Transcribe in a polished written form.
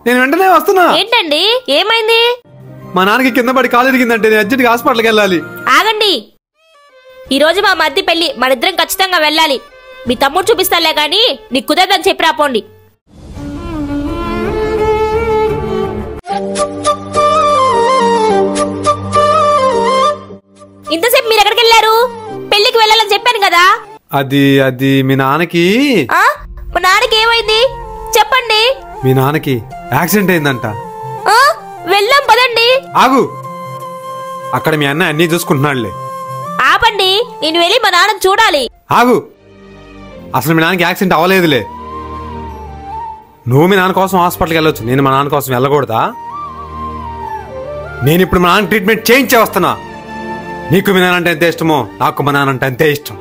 నేను వెంటనే వస్తున్నా. ఏంటండి ఏమైంది? మా నాన్నకి కింద పడి కాలు ఇరిగిందంటే నేను అర్జెంట్గా హాస్పిటల్కి వెళ్ళాలి. ఆగండి, ఈ రోజు మా మధ్య పెళ్లి, మనిద్దరం ఖచ్చితంగా వెళ్ళాలి. మీ తమ్ముడు చూపిస్తాలే గాని నీకు కుదరదని చెప్పి రాపోండి. ఇంతసేపు మీరు ఎక్కడికి వెళ్ళారు? పెళ్లికి వెళ్ళాలని చెప్పాను కదా. అది మీ నాన్నకి. మా నాన్నకి ఏమైంది చెప్పండి. మీ నాన్నకి యాక్సిడెంట్ అయిందంట. వెళ్ళాం పదండి. ఆగు, అక్కడ మీ అన్న అన్ని చూసుకుంటున్నాడులే. ఆపండి, నేను వెళ్ళి మా నాన్న చూడాలి. ఆగు, అసలు మీ నాన్నకి యాక్సిడెంట్ అవ్వలేదులే. నువ్వు మీ నాన్న కోసం హాస్పిటల్కి వెళ్ళొచ్చు, నేను మా నాన్న కోసం వెళ్ళకూడదా? నేను ఇప్పుడు మా నాన్న ట్రీట్మెంట్ చేయించే వస్తున్నా. నీకు మీ నాన్న అంటే ఎంత ఇష్టమో నాకు మా నాన్న అంటే అంతే ఇష్టం.